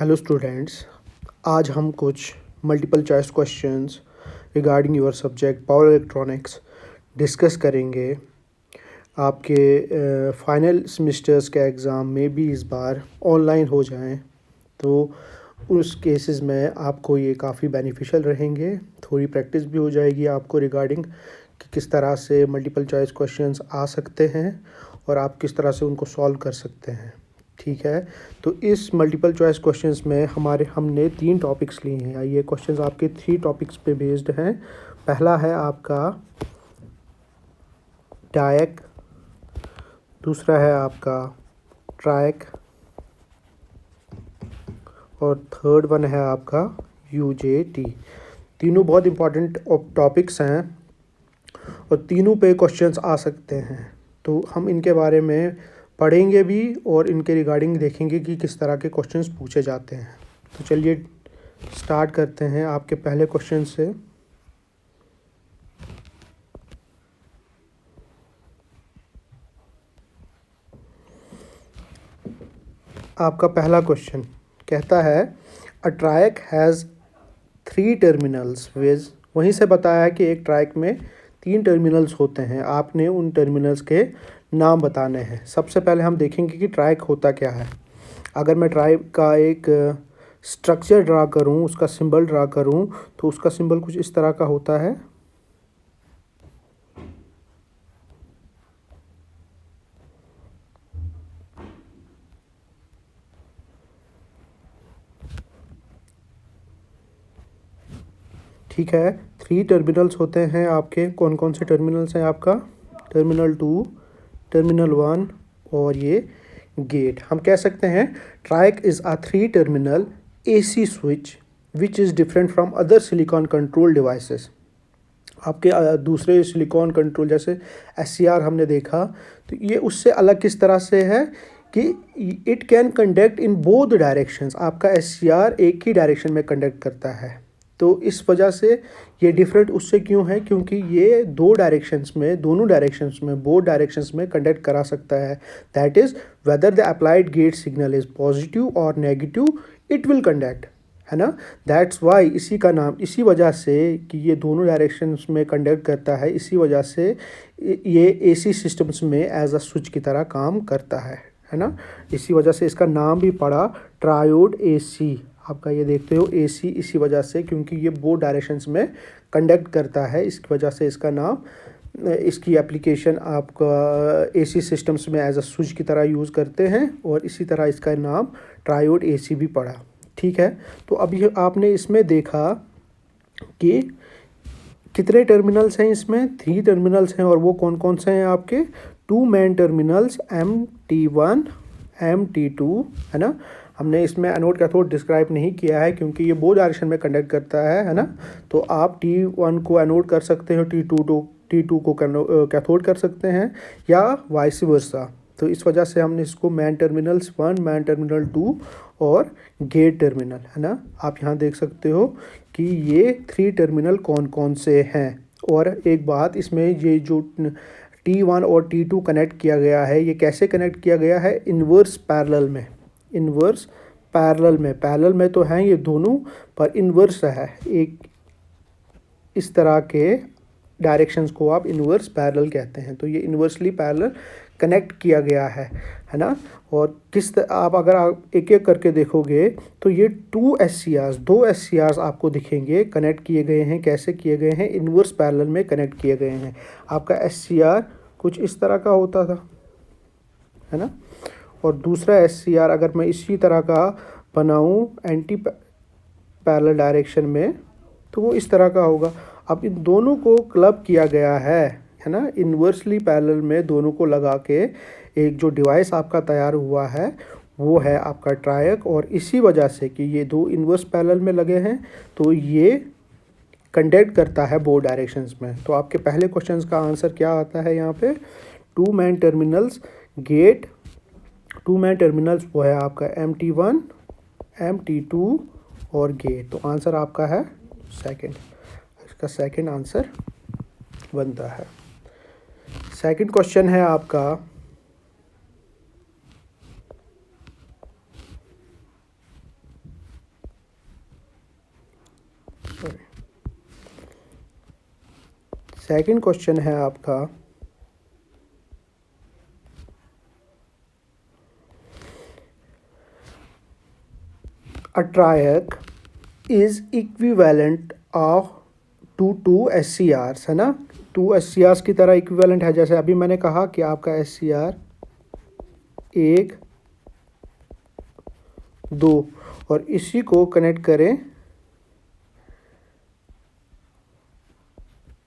Hello students, आज हम कुछ multiple choice questions regarding your subject power electronics discuss करेंगे। आपके फाइनल सेमेस्टर्स के एग्ज़ाम में भी इस बार ऑनलाइन हो जाएं तो उस केसेस में आपको ये काफ़ी बेनिफिशियल रहेंगे। थोड़ी प्रैक्टिस भी हो जाएगी आपको रिगार्डिंग कि किस तरह से मल्टीपल चॉइस क्वेश्चंस आ सकते हैं और आप किस तरह से उनको सॉल्व कर सकते हैं। ठीक है, तो इस मल्टीपल चॉइस क्वेश्चंस में हमने 3 टॉपिक्स लिए हैं। ये क्वेश्चंस आपके 3 टॉपिक्स पे बेस्ड हैं। पहला है आपका डायक, दूसरा है आपका ट्रायक और थर्ड वन है आपका यूजेटी। तीनों बहुत इंपॉर्टेंट टॉपिक्स हैं और तीनों पे क्वेश्चंस आ सकते हैं, तो हम इनके बारे में पढ़ेंगे भी और इनके रिगार्डिंग देखेंगे कि किस तरह के क्वेश्चंस पूछे जाते हैं। तो चलिए स्टार्ट करते हैं आपके पहले क्वेश्चन से। आपका पहला क्वेश्चन कहता है a triac has 3 terminals Vij, वहीं से बताया है कि एक ट्रायक में 3 टर्मिनल्स होते हैं। आपने उन टर्मिनल्स के नाम बताने हैं। सबसे पहले हम देखेंगे कि ट्रायक होता क्या है। अगर मैं ट्रायक का एक स्ट्रक्चर ड्रा करूं, उसका सिंबल ड्रा करूं, तो उसका सिंबल कुछ इस तरह का होता है। ठीक है, 3 टर्मिनल्स होते हैं आपके। कौन कौन से टर्मिनल्स हैं आपका? टर्मिनल 2, टर्मिनल 1 और ये गेट। हम कह सकते हैं ट्रायक is a 3 terminal AC switch which is different from other silicon control devices. आपके दूसरे सिलिकॉन कंट्रोल जैसे SCR हमने देखा, तो ये उससे अलग किस तरह से है कि it can conduct in both directions. आपका SCR एक ही डायरेक्शन में कंडक्ट करता है, तो इस वजह से ये डिफरेंट उससे क्यों है, क्योंकि ये दोनों डायरेक्शंस में बोथ डायरेक्शंस में कंडक्ट करा सकता है। That is whether the applied gate signal is positive और नेगेटिव, इट विल कंडक्ट, है ना। दैट्स वाई इसी का नाम, इसी वजह से कि ये दोनों डायरेक्शंस में कंडक्ट करता है, इसी वजह से ये AC सिस्टम्स में एज अ स्विच की तरह काम करता है ना। इसी वजह से इसका नाम भी पड़ा ट्रायोड AC। आपका ये देखते हो AC इसी वजह से, क्योंकि ये बोथ डायरेक्शंस में कंडक्ट करता है, इसकी वजह से इसका नाम, इसकी एप्लीकेशन आपका AC सिस्टम्स में एज अ स्विच की तरह यूज़ करते हैं और इसी तरह इसका नाम ट्रायोड AC भी पड़ा। ठीक है, तो अभी आपने इसमें देखा कि कितने टर्मिनल्स हैं इसमें? 3 टर्मिनल्स हैं और वो कौन कौन से हैं आपके? 2 मेन टर्मिनल्स MT1 MT2, है ना। हमने इसमें एनोड कैथोड डिस्क्राइब नहीं किया है क्योंकि ये बोथ डायरेक्शन में कंडक्ट करता है ना। तो आप T1 को एनोड कर सकते हो, T2 को कैथोड कर सकते हैं या वाइस वर्सा। तो इस वजह से हमने इसको मैन टर्मिनल्स 1, मैन टर्मिनल 2 और गेट टर्मिनल, है ना। आप यहाँ देख सकते हो कि ये 3 टर्मिनल कौन कौन से हैं। और एक बात, इसमें ये जो T1 और T2 कनेक्ट किया गया है, ये कैसे कनेक्ट किया गया है? इन्वर्स पैरेलल में। इन्वर्स पैरेलल में तो हैं ये दोनों, पर इन्वर्स है। एक इस तरह के डायरेक्शंस को आप इन्वर्स पैरेलल कहते हैं। तो ये इन्वर्सली पैरेलल कनेक्ट किया गया है ना। और आप अगर आप एक एक करके देखोगे तो ये 2 SCRs आपको दिखेंगे कनेक्ट किए गए हैं। कैसे किए गए हैं? इन्वर्स पैरेलल में कनेक्ट किए गए हैं। आपका SCR कुछ इस तरह का होता था, है ना, और दूसरा SCR अगर मैं इसी तरह का बनाऊं एंटी पैरेलल डायरेक्शन में, तो वो इस तरह का होगा। अब इन दोनों को क्लब किया गया है ना, इन्वर्सली पैरेलल में दोनों को लगा के एक जो डिवाइस आपका तैयार हुआ है वो है आपका ट्रायक। और इसी वजह से कि ये दो इन्वर्स पैरेलल में लगे हैं तो ये कंडक्ट करता है बोथ डायरेक्शंस में। तो आपके पहले क्वेश्चन का आंसर क्या आता है यहाँ पे? 2 main terminals gate, 2 main terminals वो है आपका MT1 MT2 और गेट। तो आंसर आपका है सेकंड। इसका सेकंड आंसर बनता है। सेकंड क्वेश्चन है आपका सेकंड क्वेश्चन है आपका, a triac is equivalent of two SCRs, है ना। 2 SCRs की तरह इक्विवेलेंट है। जैसे अभी मैंने कहा कि आपका SCR 1 2 और इसी को कनेक्ट करें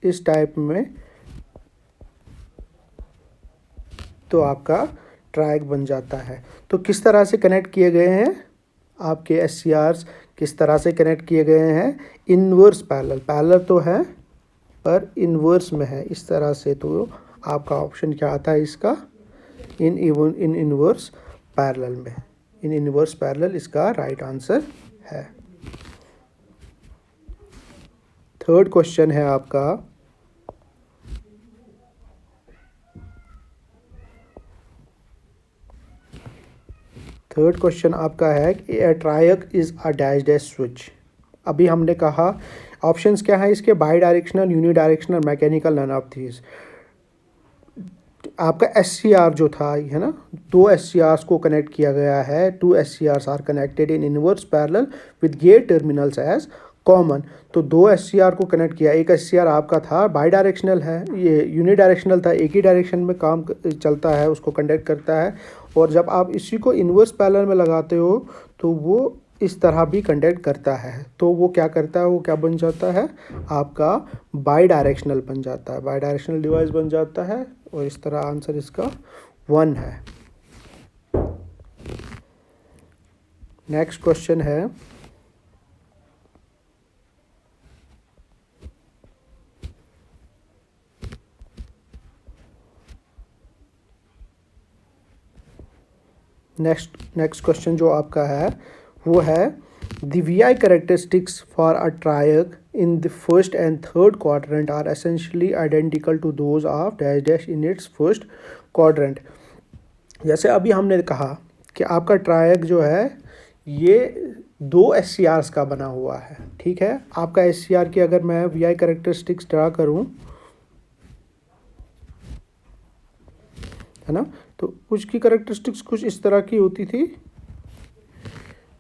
इस टाइप में, तो आपका ट्रायक बन जाता है। तो किस तरह से कनेक्ट किए गए हैं आपके SCRs, किस तरह से कनेक्ट किए गए हैं? इनवर्स पैरेलल, पैरेलल तो है पर इनवर्स में है इस तरह से। तो आपका ऑप्शन क्या आता है इसका? इन इनवर्स पैरेलल में, इन इनवर्स पैरेलल इसका राइट आंसर है। थर्ड क्वेश्चन है आपका, थर्ड क्वेश्चन आपका है कि a triac is a dash dash switch. अभी हमने कहा ऑप्शंस क्या है इसके? Bidirectional, unidirectional, mechanical, none of these. आपका SCR जो था, है ना, 2 SCRs को कनेक्ट किया गया है। 2 SCRs are connected in inverse parallel with gate terminals as common. तो 2 SCR को कनेक्ट किया। एक SCR आपका था बाई डायरेक्शनल है, ये यूनी डायरेक्शनल था, एक ही डायरेक्शन में काम चलता है, उसको कंडक्ट करता है। और जब आप इसी को इनवर्स पैरेलल में लगाते हो तो वो इस तरह भी कंडक्ट करता है। तो वो क्या करता है? वो क्या बन जाता है? आपका बाई डायरेक्शनल बन जाता है, बाई डायरेक्शनल डिवाइस बन जाता है। और इस तरह आंसर इसका 1 है। नेक्स्ट क्वेश्चन है, नेक्स्ट क्वेश्चन जो आपका है वो है, the VI characteristics for a triac in the first and third quadrant are essentially identical to those of dash dash in its first quadrant. जैसे अभी हमने कहा कि आपका ट्रायक जो है ये 2 SCRs का बना हुआ है, ठीक है। आपका SCR की अगर मैं VI कैरेक्टरिस्टिक्स ड्रा करूं, है ना, तो कुछ की कैरेक्टरिस्टिक्स कुछ इस तरह की होती थी,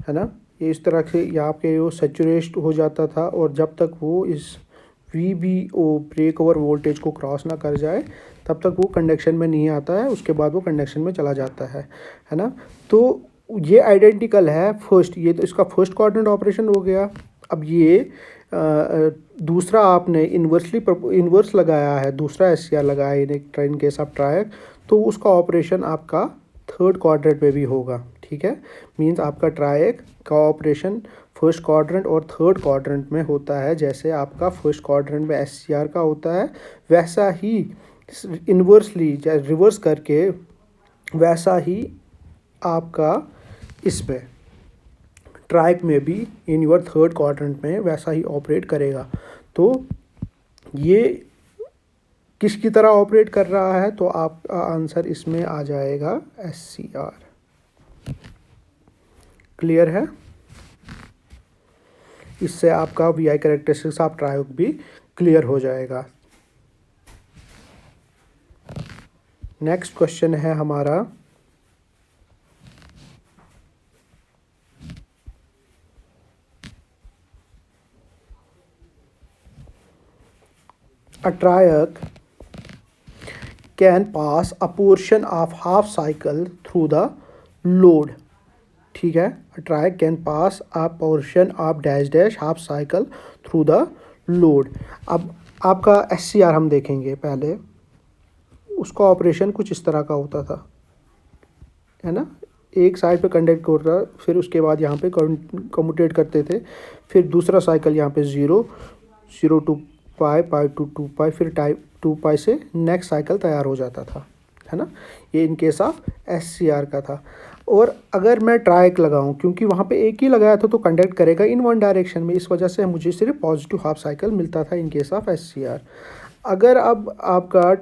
है ना। ये इस तरह से यहाँ पे वो सैचुरेट हो जाता था, और जब तक वो इस VBO ब्रेक ओवर वोल्टेज को क्रॉस ना कर जाए तब तक वो कंडक्शन में नहीं आता है। उसके बाद वो कंडक्शन में चला जाता है ना। तो ये आइडेंटिकल है फर्स्ट, ये तो इसका फर्स्ट क्वाड्रेंट ऑपरेशन हो गया। अब ये दूसरा आपने इन्वर्स लगाया है, दूसरा SCR लगाया है इन केस ऑफ ट्रायक, तो उसका ऑपरेशन आपका थर्ड क्वाड्रेंट में भी होगा, ठीक है। मींस आपका ट्रायक का ऑपरेशन फर्स्ट क्वाड्रेंट और थर्ड क्वाड्रेंट में होता है। जैसे आपका फर्स्ट क्वाड्रेंट में SCR का होता है, वैसा ही इन्वर्सली रिवर्स करके वैसा ही आपका इसमें ट्रायक में भी इन योर थर्ड क्वाड्रेंट में वैसा ही ऑपरेट करेगा। तो ये किसकी तरह ऑपरेट कर रहा है? तो आपका आंसर इसमें आ जाएगा SCR। क्लियर है? इससे आपका VI कैरेक्टरिस्टिक्स ऑफ ट्रायक भी क्लियर हो जाएगा। नेक्स्ट क्वेश्चन है हमारा, a triac can pass a portion of half cycle through the load, ठीक है। a triac can pass a portion of dash dash half cycle through the load। अब आपका SCR हम देखेंगे पहले, उसका ऑपरेशन कुछ इस तरह का होता था, है ना। एक साइड पे कंडक्ट होता था, फिर उसके बाद यहाँ पे कम्यूटेट करते थे, फिर दूसरा साइकिल यहाँ पे 0 टू पाई टू 2 पाई, फिर टाइप 2 पाई से नेक्स्ट साइकिल तैयार हो जाता था, है ना। ये इन केस ऑफ SCR का था। और अगर मैं ट्रायक लगाऊं, क्योंकि वहाँ पे एक ही लगाया था तो कंडक्ट करेगा इन वन डायरेक्शन में, इस वजह से मुझे सिर्फ पॉजिटिव हाफ साइकिल मिलता था इन केस ऑफ SCR। अगर अब आपका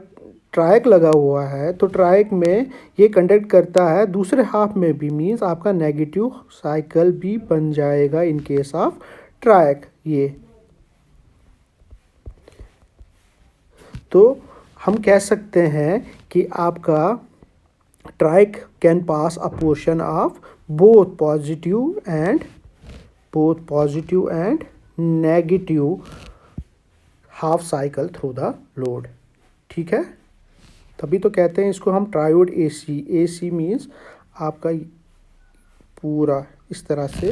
ट्रायक लगा हुआ है तो ट्रायक में ये कंडक्ट करता है दूसरे हाफ में भी, मींस आपका नेगेटिव साइकिल भी बन जाएगा इन केस ऑफ ट्रायक। ये तो हम कह सकते हैं कि आपका triac can pass a portion of both positive and negative half cycle through the load. ठीक है, तभी तो कहते हैं इसको हम ट्रायोड एसी। एसी मीन्स आपका पूरा इस तरह से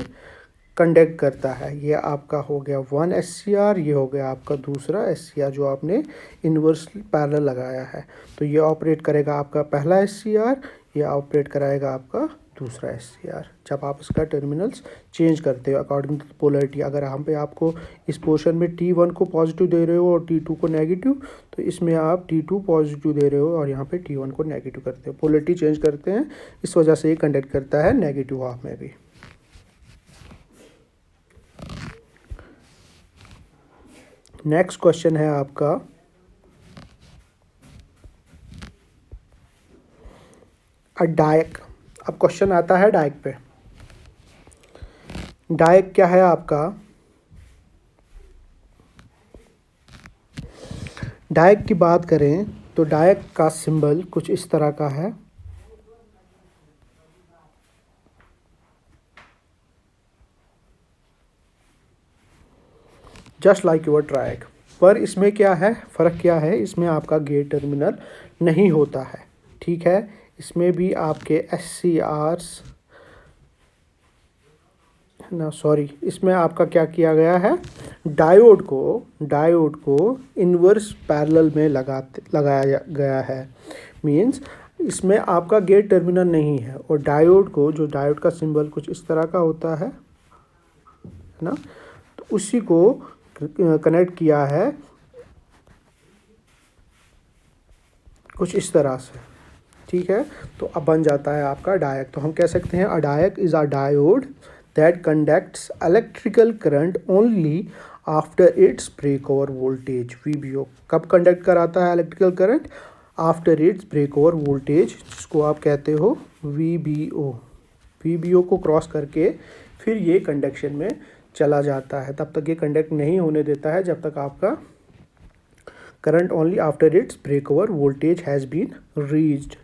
कंडक्ट करता है। ये आपका हो गया 1 SCR, ये हो गया आपका दूसरा SCR जो आपने इन्वर्सली पैरेलल लगाया है। तो ये ऑपरेट करेगा आपका पहला SCR, ये ऑपरेट कराएगा आपका दूसरा SCR जब आप इसका टर्मिनल्स चेंज करते हो अकॉर्डिंग टू पोलरिटी। अगर हम पे आपको इस पोर्शन में T1 को पॉजिटिव दे रहे हो और T2 को नेगेटिव, तो इसमें आप T2 पॉजिटिव दे रहे हो और यहाँ पे T1 को नेगेटिव करते हो। पोलरिटी चेंज करते हैं, इस वजह से ये कंडक्ट करता है नेगेटिव हाफ में भी। नेक्स्ट क्वेश्चन है आपका डायक। अब क्वेश्चन आता है डायक पे। डायक क्या है आपका? डायक की बात करें तो डायक का सिंबल कुछ इस तरह का है। Just like your ट्रायक। पर इसमें क्या है, फ़र्क क्या है? इसमें आपका गेट टर्मिनल नहीं होता है। ठीक है, इसमें भी आपके SCRs ना, सॉरी, इसमें आपका क्या किया गया है, डायोड को इन्वर्स पैरेलल में लगाया गया है। मींस इसमें आपका गेट टर्मिनल नहीं है और डायोड का सिंबल कुछ इस तरह का होता है ना, तो उसी को कनेक्ट किया है कुछ इस तरह से। ठीक है, तो अब बन जाता है आपका डायक। तो हम कह सकते हैं a diac is a diode that conducts electrical current only after its breakover voltage VBO। कब कंडक्ट कराता है electrical current? After its breakover voltage, जिसको आप कहते हो VBO। VBO को क्रॉस करके फिर ये कंडक्शन में चला जाता है। तब तक ये कंडक्ट नहीं होने देता है जब तक आपका current only after its breakover voltage has been reached.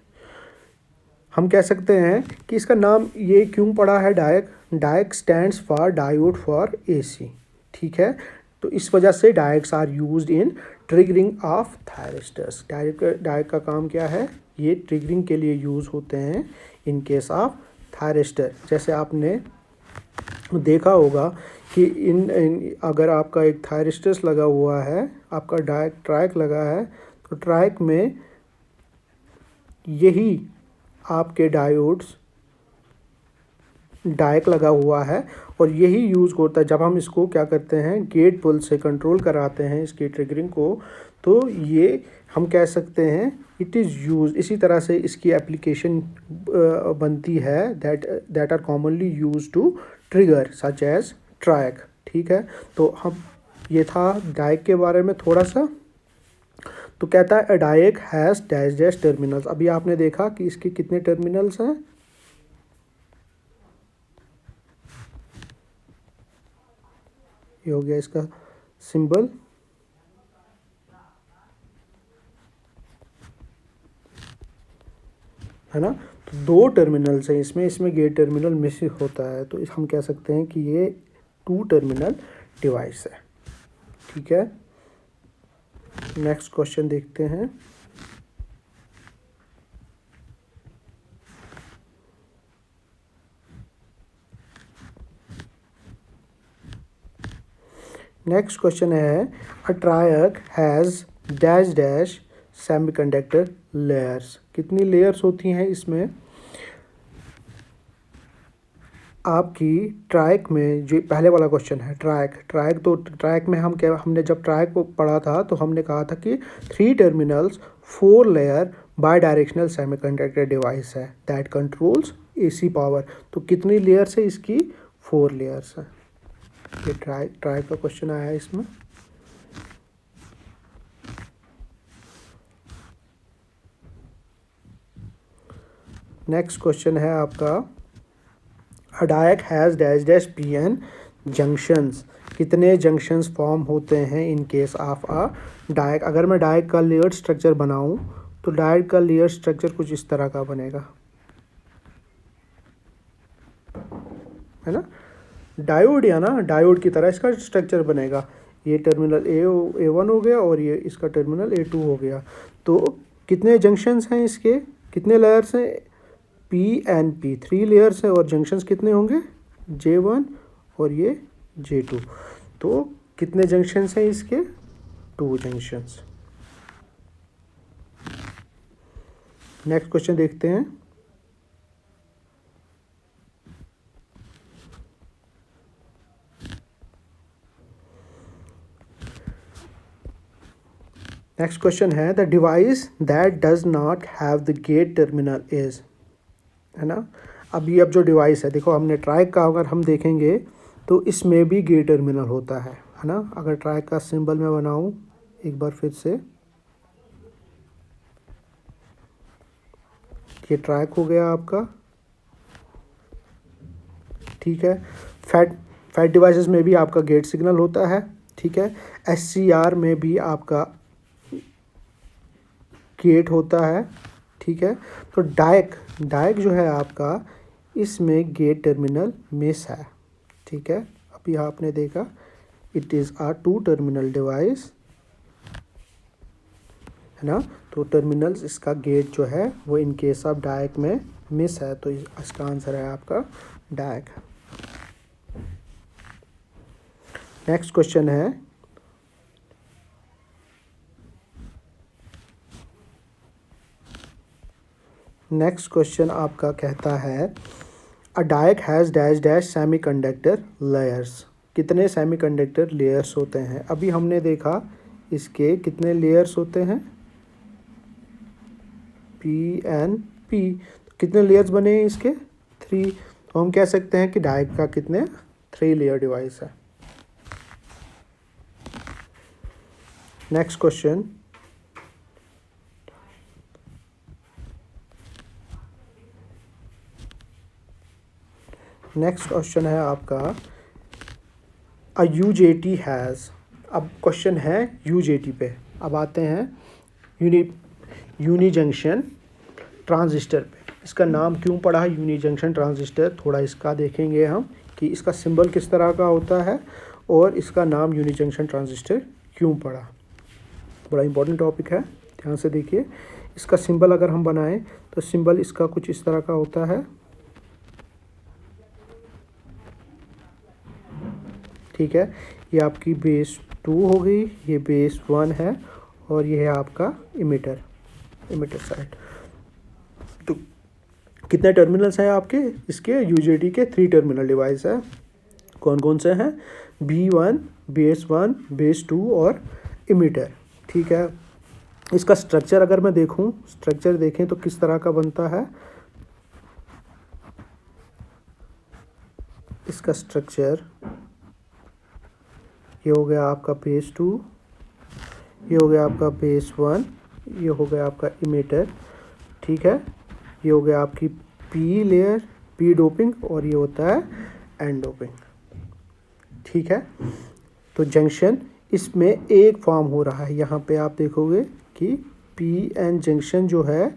हम कह सकते हैं कि इसका नाम ये क्यों पड़ा है diac? Diac stands for diode for AC। ठीक है, तो इस वजह से diacs are used in triggering of thyristors. Diac का काम क्या है? ये ट्रिगरिंग के लिए यूज़ होते हैं इन केस ऑफ थायरिस्टर। जैसे आपने देखा होगा कि अगर आपका एक थायरिस्टर्स लगा हुआ है, आपका ट्रायक लगा है, तो ट्रायक में यही आपके डायक लगा हुआ है और यही यूज़ होता है जब हम इसको क्या करते हैं, गेट पुल से कंट्रोल कराते हैं इसकी ट्रिगरिंग को। तो ये हम कह सकते हैं इट इज़ यूज, इसी तरह से इसकी एप्लीकेशन बनती है that are commonly use to trigger such as triac. ठीक है, तो हम ये था डायक के बारे में थोड़ा सा। तो कहता है डायक हैज़ डैश डैश टर्मिनल्स। अभी आपने देखा कि इसके कितने टर्मिनल्स हैं, ये हो गया इसका सिंबल, है ना। तो 2 टर्मिनल्स हैं इसमें गेट टर्मिनल मिस होता है, तो हम कह सकते हैं कि ये 2 टर्मिनल डिवाइस है। ठीक है, नेक्स्ट क्वेश्चन देखते हैं। नेक्स्ट क्वेश्चन है a triac has dash dash semiconductor layers. कितनी लेयर्स होती हैं इसमें? आपकी ट्रायक में जो पहले वाला क्वेश्चन है ट्रायक तो ट्रायक में हमने जब ट्रायक को पढ़ा था तो हमने कहा था कि 3 terminals 4 layer by directional semiconductor device है दैट कंट्रोल्स AC पावर। तो कितनी लेयर्स है इसकी? 4 लेयर्स है। ये ट्रायक का क्वेश्चन आया है इसमें। नेक्स्ट क्वेश्चन है आपका a diac has dash dash PN junctions. कितने जंक्शंस फॉर्म होते हैं इन केस ऑफ अ डायक। अगर मैं डायक का लेयर्ड स्ट्रक्चर बनाऊं तो डायक का लेयर स्ट्रक्चर कुछ इस तरह का बनेगा, है ना। डायोड या ना डायोड की तरह इसका स्ट्रक्चर बनेगा। ये टर्मिनल A1 हो गया और ये इसका टर्मिनल A2 हो गया। तो कितने जंक्शंस हैं इसके, कितने लेयर्स हैं, P 3 लेयर्स हैं और जंक्शंस कितने होंगे J1 और ये J2। तो कितने जंक्शंस हैं इसके, 2 जंक्शंस। नेक्स्ट क्वेश्चन देखते हैं। नेक्स्ट क्वेश्चन है the device that does not have the gate terminal is, है ना। अभी अब जो डिवाइस है, देखो हमने ट्राइक का अगर हम देखेंगे तो इसमें भी गेट टर्मिनल होता है ना। अगर ट्राइक का सिंबल मैं बनाऊं एक बार फिर से, ये ट्रैक हो गया आपका, ठीक है। फैट डिवाइसेस में भी आपका गेट सिग्नल होता है, ठीक है। SCR में भी आपका गेट होता है, ठीक है। तो डायक जो है आपका, इसमें गेट टर्मिनल मिस है, ठीक है। अभी आपने देखा it is a 2 terminal device, है ना। तो टर्मिनल्स इसका गेट जो है वो इन केस ऑफ डायक में मिस है, तो इसका आंसर है आपका डायक। नेक्स्ट क्वेश्चन है आपका कहता है a diac has dash dash semiconductor layers. कितने सेमीकंडक्टर लेयर्स होते हैं। अभी हमने देखा इसके कितने लेयर्स होते हैं, P। कितने लेयर्स बने हैं इसके, 3। तो हम कह सकते हैं कि डायक का कितने 3 लेयर डिवाइस है। नेक्स्ट क्वेश्चन, है आपका अ UJT हैज़। अब क्वेश्चन है UJT पे। अब आते हैं यूनी जंक्शन ट्रांजिस्टर पे। इसका नाम क्यों पड़ा है यूनी जंक्शन ट्रांजिस्टर, थोड़ा इसका देखेंगे हम कि इसका सिंबल किस तरह का होता है और इसका नाम यूनी जंक्शन ट्रांजिस्टर क्यों पड़ा। बड़ा इंपॉर्टेंट टॉपिक है, ध्यान से देखिए। इसका सिंबल अगर हम बनाएं तो सिंबल इसका कुछ इस तरह का होता है, ठीक है। ये आपकी बेस 2 हो गई, ये बेस 1 है और ये है आपका इमिटर साइड। तो कितने टर्मिनल्स हैं आपके इसके UJT के, 3 टर्मिनल डिवाइस है। कौन कौन से हैं, B1, बेस 1, बेस 2 और इमिटर, ठीक है। इसका स्ट्रक्चर अगर मैं देखूं, स्ट्रक्चर देखें तो किस तरह का बनता है। इसका स्ट्रक्चर ये हो गया आपका बेस 2, ये हो गया आपका बेस 1, ये हो गया आपका इमिटर, ठीक है। ये हो गया आपकी P लेयर, P डोपिंग, और ये होता है N डोपिंग, ठीक है। तो जंक्शन इसमें एक फॉर्म हो रहा है, यहाँ पे आप देखोगे कि PN जंक्शन जो है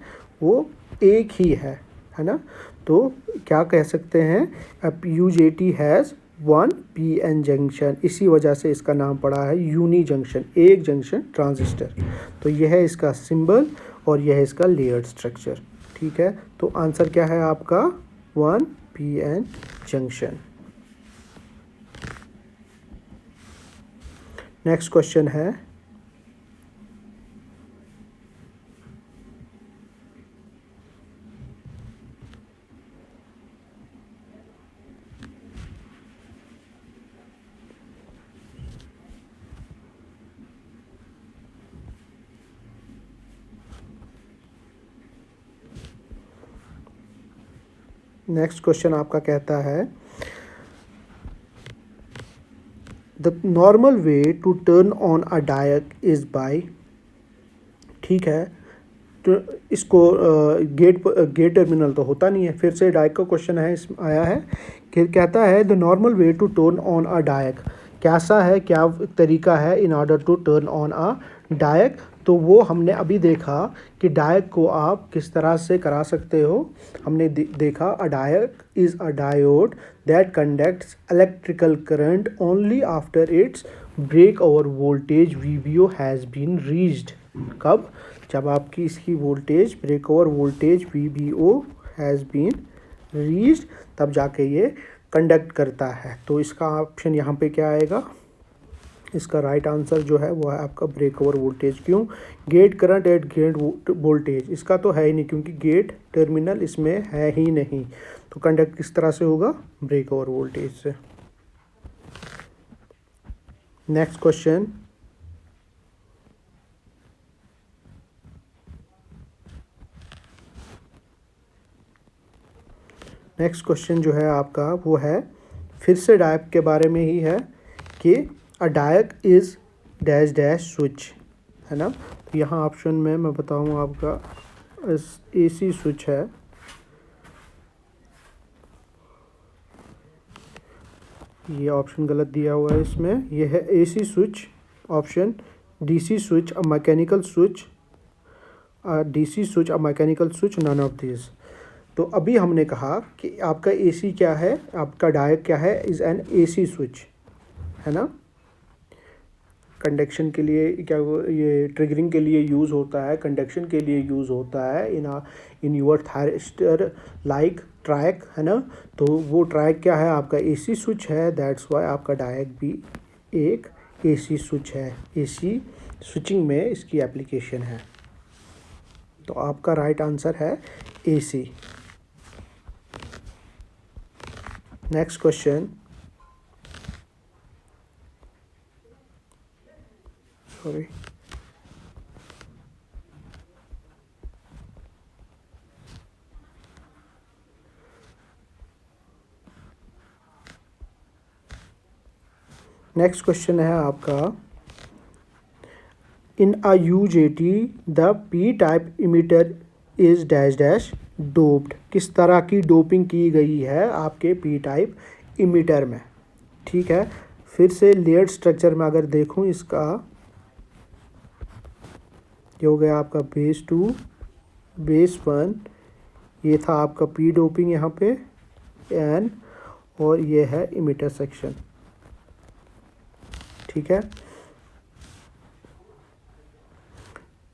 वो एक ही है ना। तो क्या कह सकते हैं, अब UJT हैज़ 1 PN जंक्शन, इसी वजह से इसका नाम पड़ा है यूनी जंक्शन, एक जंक्शन ट्रांजिस्टर। तो यह है इसका सिंबल और यह है इसका लेयर्ड स्ट्रक्चर, ठीक है। तो आंसर क्या है आपका 1 PN जंक्शन। नेक्स्ट क्वेश्चन है आपका कहता है the normal way to turn on a diac is by, ठीक है। तो इसको गेट टर्मिनल तो होता नहीं है, फिर से डायक का क्वेश्चन है, इसमें आया है कि कहता है the normal way to turn on a diac, कैसा है, क्या तरीका है in order to turn on a diac. तो वो हमने अभी देखा कि डायक को आप किस तरह से करा सकते हो। हमने देखा a diac is a diode that conducts electrical current only after its break over voltage VBO has been reached. कब? जब आपकी इसकी voltage break over voltage VBO has been reached, तब जाके ये कंडक्ट करता है। तो इसका ऑप्शन यहाँ पे क्या आएगा? इसका राइट आंसर जो है वो है आपका ब्रेक ओवर वोल्टेज। क्यों? Gate current at gate voltage, इसका तो है ही नहीं क्योंकि गेट टर्मिनल इसमें है ही नहीं। तो कंडक्ट किस तरह से होगा? ब्रेक ओवर वोल्टेज से। नेक्स्ट क्वेश्चन, नेक्स्ट क्वेश्चन जो है आपका वो है फिर से डायक के बारे में ही है कि अ diac is dash dash switch, है ना। तो यहाँ ऑप्शन में मैं बताऊँ आपका AC स्विच है, ये ऑप्शन गलत दिया हुआ है इसमें, ये है AC switch. Option DC switch, a mechanical switch, DC switch, a mechanical switch, none of this. तो अभी हमने कहा कि आपका AC क्या है, आपका डायक क्या है, इज़ एन AC स्विच, है ना। कंडक्शन के लिए क्या ये ट्रिगरिंग के लिए यूज़ होता है, कंडक्शन के लिए यूज़ होता है in your thyristor like track, है ना। तो वो ट्रैक क्या है? आपका AC स्विच है, दैट्स वाई आपका डायक भी एक AC स्विच है। AC स्विचिंग में इसकी एप्लीकेशन है। तो आपका राइट आंसर है AC। Next question, sorry, next question है आपका इन अ UJT the P type emitter is dash dash doped. किस तरह की डोपिंग की गई है आपके P टाइप इमिटर में? ठीक है, फिर से लेयर्ड स्ट्रक्चर में अगर देखूं इसका, ये हो गया आपका बेस 2 बेस 1, ये था आपका P डोपिंग यहाँ पे N, और ये है इमिटर सेक्शन। ठीक है,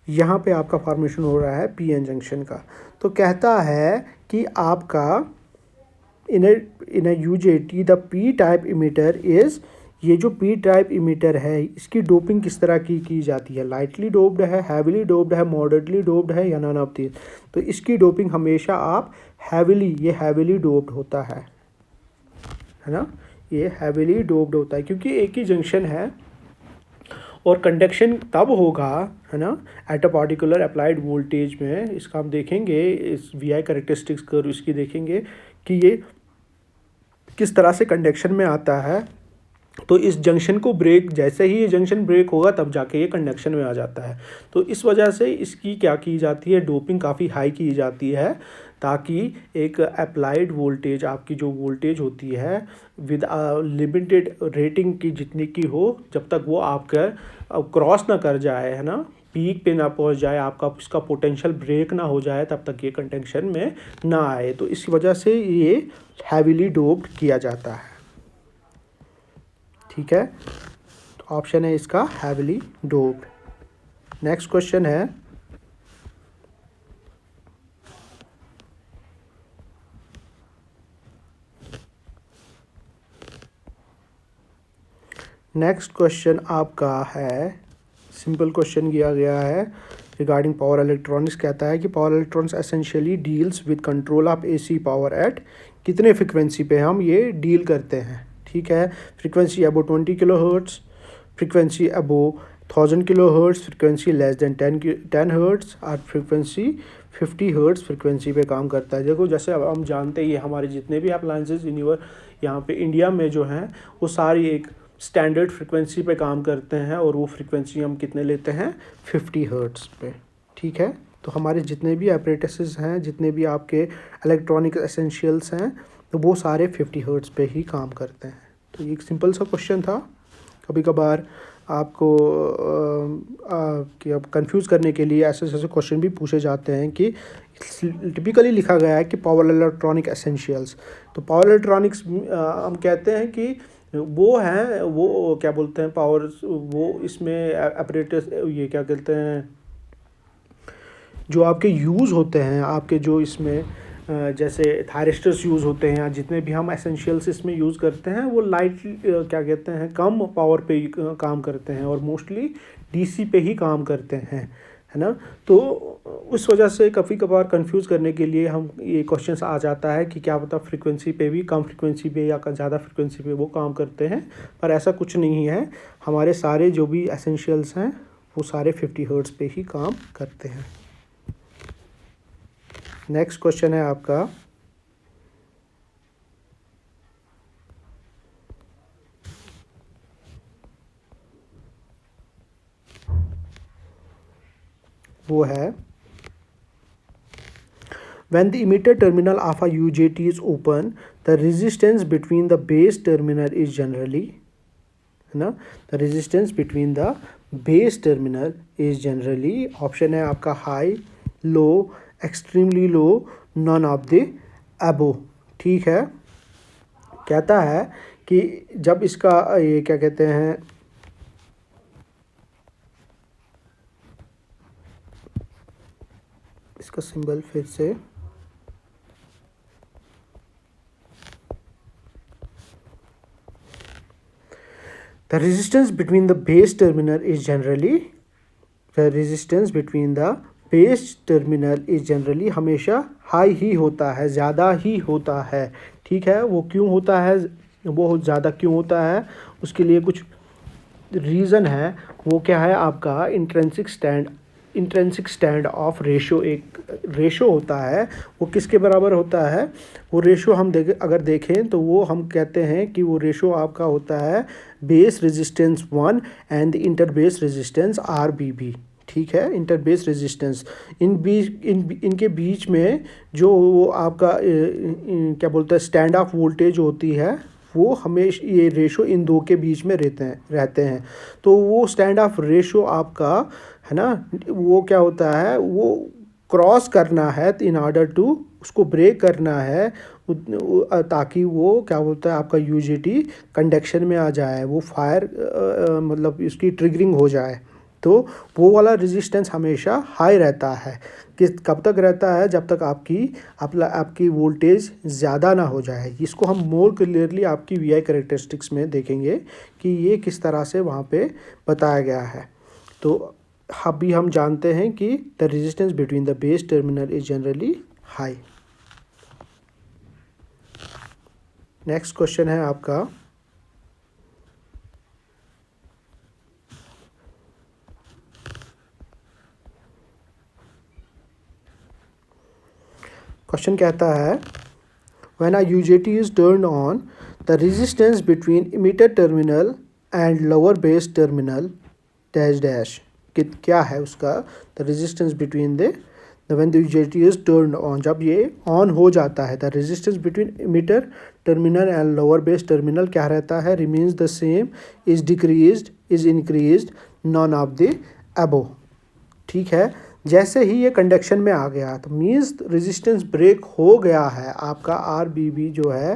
यहाँ पे आपका फॉर्मेशन हो रहा है PN जंक्शन का। तो कहता है कि आपका इन अ UJT the P type emitter is, ये जो P टाइप इमिटर है इसकी डोपिंग किस तरह की जाती है? लाइटली डोप्ड है, हैविली डोप्ड है, मॉडरेटली डोप्ड है, या नन ऑफ दिस। तो इसकी डोपिंग हमेशा आप हैविली, ये हैविली डोप्ड होता है ना, ये हैविली डोप्ड होता है क्योंकि एक ही जंक्शन है और कंडक्शन तब होगा, है ना, at a particular applied voltage में। इसका हम देखेंगे, इस VI कैरेक्टरिस्टिक्स कर्व इसकी देखेंगे कि ये किस तरह से कंडक्शन में आता है। तो इस जंक्शन को ब्रेक, जैसे ही ये जंक्शन ब्रेक होगा तब जाके ये कंडक्शन में आ जाता है। तो इस वजह से इसकी क्या की जाती है? डोपिंग काफ़ी हाई की जाती है ताकि एक अप्लाइड वोल्टेज, आपकी जो वोल्टेज होती है विद लिमिटेड रेटिंग की जितनी की हो, जब तक वो आपका क्रॉस ना कर जाए, है ना, पीक पे ना पहुंच जाए, आपका इसका पोटेंशियल ब्रेक ना हो जाए, तब तक ये कंडक्शन में ना आए। तो इस वजह से ये हैविली डोप्ड किया जाता है। ठीक है, तो ऑप्शन है इसका हैविली डोप्ड। नेक्स्ट क्वेश्चन है नेक्स्ट क्वेश्चन आपका है, सिंपल क्वेश्चन किया गया है रिगार्डिंग पावर इलेक्ट्रॉनिक्स। कहता है कि power electronics essentially deals with control of AC power at कितने फ्रिक्वेंसी पे हम ये डील करते हैं? ठीक है, frequency above 20 kilohertz, frequency above 1000 kilohertz, frequency less than 10 hertz, और फ्रीक्वेंसी 50 हर्ट्ज़ फ्रीक्वेंसी पे काम करता है। देखो, जैसे अब हम जानते ही हमारे जितने भी अप्लायंसेस यहाँ पे इंडिया में जो हैं वो सारी एक स्टैंडर्ड फ्रीक्वेंसी पे काम करते हैं, और वो फ्रीक्वेंसी हम कितने लेते हैं? 50 हर्ट्ज़ पे। ठीक है, तो हमारे जितने भी एपरेटसेस हैं, जितने भी आपके इलेक्ट्रॉनिक एसेंशियल्स हैं, तो वो सारे 50 हर्ट्ज़ पे ही काम करते हैं। तो ये एक सिंपल सा क्वेश्चन था। कभी कभार आपको कि अब कंफ्यूज करने के लिए ऐसे ऐसे क्वेश्चन भी पूछे जाते हैं कि टिपिकली लिखा गया है कि पावर इलेक्ट्रॉनिक एसेंशियल्स। तो पावर इलेक्ट्रॉनिक्स हम कहते हैं कि वो हैं, वो क्या बोलते हैं, पावर, वो इसमें ऑपरेटर्स, ये क्या कहते हैं, जो आपके यूज़ होते हैं, आपके जो इसमें जैसे थायरिस्टर्स यूज़ होते हैं या जितने भी हम एसेंशियल्स इसमें यूज़ करते हैं, वो लाइट क्या कहते हैं, कम पावर पे ही काम करते हैं और मोस्टली डीसी पे ही काम करते हैं, है ना। तो उस वजह से कभी कभार कंफ्यूज करने के लिए हम ये क्वेश्चंस आ जाता है कि क्या पता फ्रीक्वेंसी पे भी, कम फ्रीक्वेंसी पे या ज़्यादा फ्रीक्वेंसी पे वो काम करते हैं, पर ऐसा कुछ नहीं है। हमारे सारे जो भी एसेंशियल्स हैं वो सारे 50 हर्ट्ज़ पे ही काम करते हैं। नेक्स्ट क्वेश्चन है आपका, वो है when the emitter terminal of a UJT is open, the resistance between the base terminal is generally, है ना, the resistance between the base terminal is generally, option है आपका high, low, extremely low, none of the अबो। ठीक है, कहता है कि जब इसका ये क्या कहते हैं, इसका सिंबल फिर से, the resistance between the base terminal is generally, the resistance between the base terminal is generally हमेशा हाई ही होता है, ज़्यादा ही होता है। ठीक है, वो क्यों होता है, वो ज़्यादा क्यों होता है, उसके लिए कुछ रीज़न है। वो क्या है आपका इंट्रेंसिक स्टैंड ऑफ रेशो, एक रेशो होता है, वो किसके बराबर होता है, वो रेशो हम अगर देखें तो वो हम कहते हैं कि वो रेशो आपका होता है base resistance 1 and inter base resistance RBB। ठीक है, इंटर बेस रेजिस्टेंस इनके बीच में जो वो आपका क्या बोलते हैं स्टैंड ऑफ वोल्टेज होती है, वो हमेशा ये रेशो इन दो के बीच में रहते हैं। तो वो स्टैंड ऑफ रेशो आपका, है ना, वो क्या होता है, वो क्रॉस करना है इन ऑर्डर टू, उसको ब्रेक करना है ताकि वो क्या बोलता है आपका UJT कंडक्शन में आ जाए, वो फायर मतलब इसकी ट्रिगरिंग हो जाए। तो वो वाला रेजिस्टेंस हमेशा हाई रहता है। कब तक रहता है, जब तक आपकी वोल्टेज ज़्यादा ना हो जाए। इसको हम मोर क्लियरली आपकी VI कैरेक्टरिस्टिक्स में देखेंगे कि ये किस तरह से वहाँ पे बताया गया है। तो अभी हम जानते हैं कि the resistance between the base terminal is generally high. Next question है आपका, क्वेश्चन कहता है when a UJT is turned on, the resistance between emitter terminal and lower base terminal dash dash, क्या है उसका, the resistance between the when the UJT is turned on, जब ये on हो जाता है, the resistance between emitter terminal and lower base terminal क्या रहता है, remains the same, is decreased, is increased, none of the above। ठीक है, जैसे ही ये कंडक्शन में आ गया तो मीन्स रेजिस्टेंस ब्रेक हो गया है आपका, RBB जो है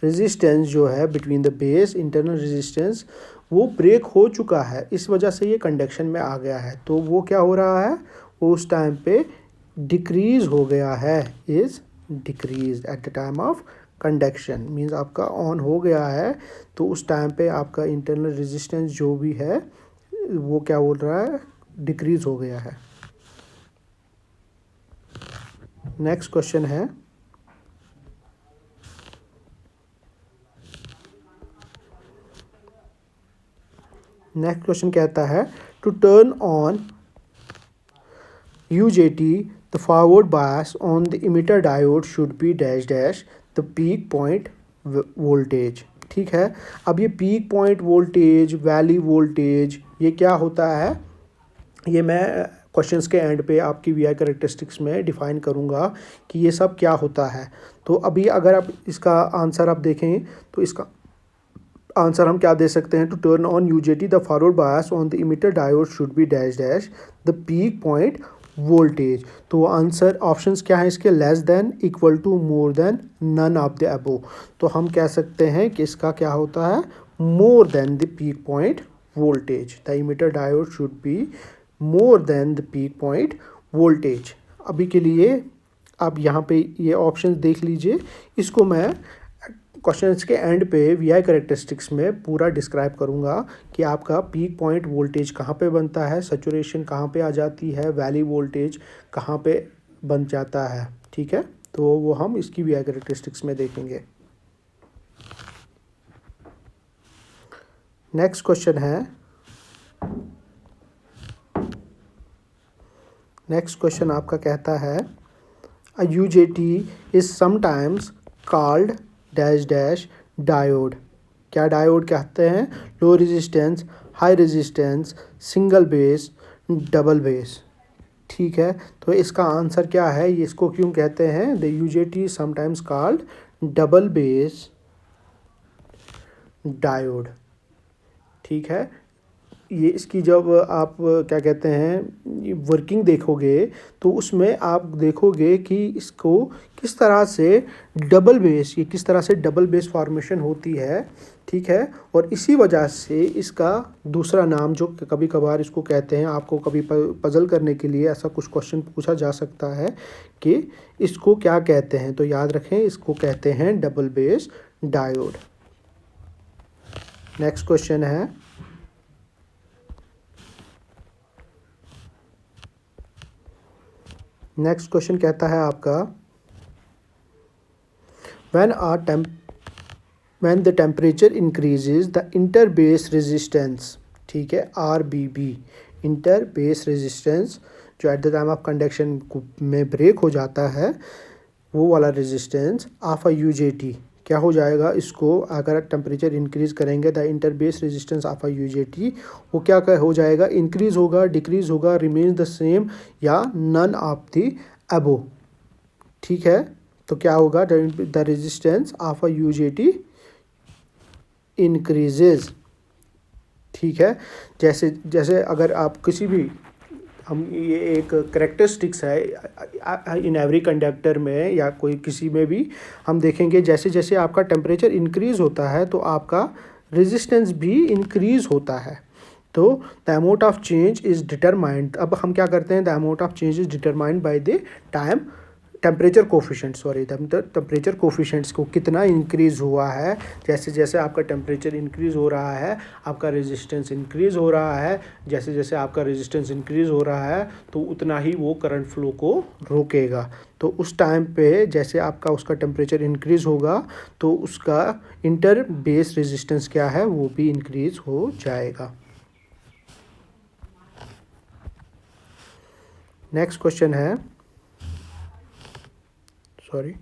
रेजिस्टेंस जो है between the base, internal resistance, वो ब्रेक हो चुका है, इस वजह से ये कंडक्शन में आ गया है। तो वो क्या हो रहा है, वो उस टाइम पे डिक्रीज हो गया है, is decrease at the time of conduction, means आपका ऑन हो गया है तो उस टाइम पे आपका इंटरनल रेजिस्टेंस जो भी है वो क्या बोल रहा है, डिक्रीज हो गया है। नेक्स्ट क्वेश्चन है, नेक्स्ट क्वेश्चन कहता है to turn on UJT the forward bias on the emitter diode should be dash dash the peak point voltage. ठीक है, अब ये peak point voltage, valley voltage, ये क्या होता है, ये मैं क्वेश्चंस के एंड पे आपकी VI कैरेक्टरिस्टिक्स में डिफ़ाइन करूँगा कि ये सब क्या होता है। तो अभी अगर आप इसका आंसर आप देखें तो इसका आंसर हम क्या दे सकते हैं, to turn on UJT the forward bias on the emitter diode should be dash dash the peak point voltage. तो आंसर ऑप्शंस क्या है इसके, less than, equal to, more than, none of the above. तो हम कह सकते हैं कि इसका क्या होता है, more than the peak point voltage. The emitter diode should be more than the peak point voltage. अभी के लिए आप यहाँ पे ये ऑप्शन देख लीजिए, इसको मैं क्वेश्चंस के एंड पे वीआई कैरेक्टरिस्टिक्स में पूरा डिस्क्राइब करूँगा कि आपका पीक पॉइंट वोल्टेज कहाँ पे बनता है, सैचुरेशन कहाँ पे आ जाती है, वैली वोल्टेज कहाँ पे बन जाता है। ठीक है, तो वो हम इसकी वीआई कैरेक्टरिस्टिक्स में देखेंगे। नेक्स्ट क्वेश्चन है, नेक्स्ट क्वेश्चन आपका कहता है a UJT is sometimes called dash dash diode. क्या डायोड कहते हैं, low resistance, high resistance, single base, double base. ठीक है, तो इसका आंसर क्या है, ये इसको क्यों कहते हैं, the UJT sometimes called double base diode. ठीक है, ये इसकी जब आप क्या कहते हैं वर्किंग देखोगे तो उसमें आप देखोगे कि इसको किस तरह से डबल बेस, ये किस तरह से डबल बेस फॉर्मेशन होती है। ठीक है, और इसी वजह से इसका दूसरा नाम जो कभी कभार इसको कहते हैं, आपको कभी पजल करने के लिए ऐसा कुछ क्वेश्चन पूछा जा सकता है कि इसको क्या कहते हैं, तो याद रखें इसको कहते हैं double base diode. Next question है, नेक्स्ट क्वेश्चन कहता है आपका when the temperature increases the inter base resistance, ठीक है, RBB, इंटर बेस रेजिस्टेंस जो at the time of conduction में ब्रेक हो जाता है, वो वाला रेजिस्टेंस ऑफ अ यूजेटी क्या हो जाएगा, इसको अगर टेम्परेचर इंक्रीज़ करेंगे the inter base resistance of a UJT, वो क्या हो जाएगा, इंक्रीज़ होगा, डिक्रीज़ होगा, रिमेन्स द सेम, या नन ऑफ द अबो। ठीक है, तो क्या होगा, the resistance of a UJT increases. ठीक है, जैसे जैसे अगर आप किसी भी, हम ये एक करेक्टरिस्टिक्स है इन एवरी कंडक्टर में या कोई किसी में भी हम देखेंगे, जैसे जैसे आपका टेम्परेचर इंक्रीज़ होता है तो आपका रेजिस्टेंस भी इंक्रीज़ होता है। तो the amount of change is determined, अब हम क्या करते हैं, the amount of change is determined by the time temperature coefficient, sorry temperature coefficients को कितना इंक्रीज़ हुआ है, जैसे जैसे आपका टेम्परेचर इंक्रीज़ हो रहा है आपका रेजिस्टेंस इंक्रीज़ हो रहा है, जैसे जैसे आपका रेजिस्टेंस इंक्रीज़ हो रहा है तो उतना ही वो करंट फ्लो को रोकेगा। तो उस टाइम पे जैसे आपका उसका टेम्परेचर इंक्रीज़ होगा तो उसका इंटर बेस रेजिस्टेंस क्या है वो भी इंक्रीज़ हो जाएगा। नेक्स्ट क्वेश्चन है, सॉरी,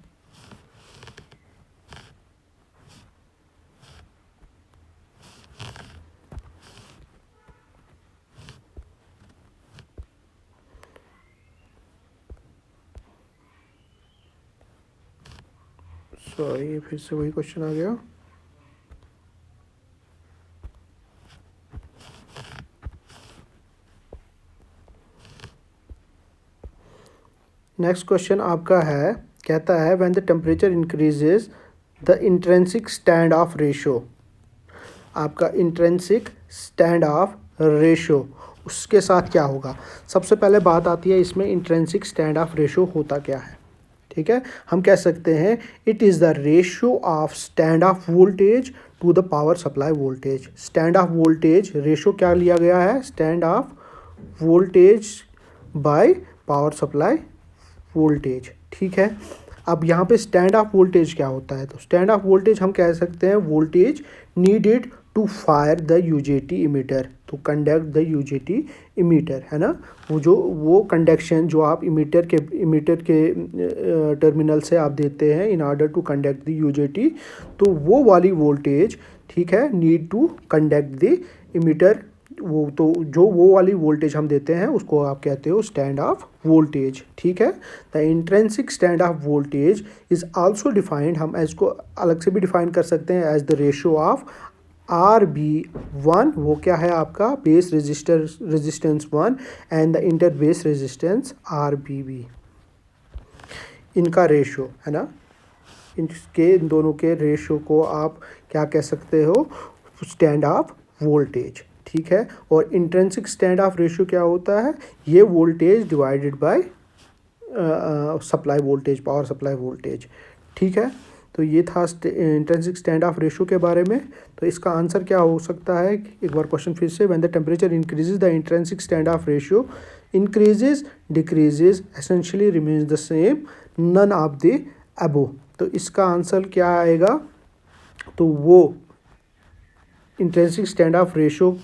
फिर से वही क्वेश्चन आ गया। नेक्स्ट क्वेश्चन आपका है, कहता है when the temperature increases the intrinsic stand off ratio, आपका इंट्रेंसिक स्टैंड ऑफ रेशो उसके साथ क्या होगा। सबसे पहले बात आती है इसमें इंट्रेंसिक स्टैंड ऑफ रेशो होता क्या है। ठीक है, हम कह सकते हैं it is the ratio of stand off voltage to the power supply voltage. Stand off voltage ratio क्या लिया गया है, stand off voltage by power supply voltage. ठीक है, अब यहाँ पे स्टैंड ऑफ वोल्टेज क्या होता है, तो स्टैंड ऑफ वोल्टेज हम कह सकते हैं voltage needed to fire the UJT emitter, to conduct the UJT emitter, है ना, वो कंडक्शन जो आप इमीटर के टर्मिनल से आप देते हैं in order to conduct the UJT, तो वो वाली वोल्टेज, ठीक है, need to conduct the emitter, वो वाली वोल्टेज हम देते हैं उसको आप कहते हो स्टैंड ऑफ वोल्टेज। ठीक है, the intrinsic stand off voltage is also defined, हम इसको अलग से भी डिफाइन कर सकते हैं as the ratio of RB1 वो क्या है आपका base resistance 1 and the inter base resistance RBB, इनका रेशो है ना, इन दोनों के रेशो को आप क्या कह सकते हो, स्टैंड ऑफ वोल्टेज। ठीक है, और इंट्रिंसिक स्टैंड ऑफ रेशो क्या होता है, ये voltage divided by supply voltage, power supply voltage. ठीक है, तो ये था इंट्रिंसिक स्टैंड ऑफ रेशो के बारे में। तो इसका आंसर क्या हो सकता है, एक बार क्वेश्चन फिर से, when the temperature increases the intrinsic stand off ratio increases decreases essentially remains the same none of the above. तो इसका आंसर क्या आएगा, तो वो इंट्रिंसिक स्टैंड ऑफ रेशो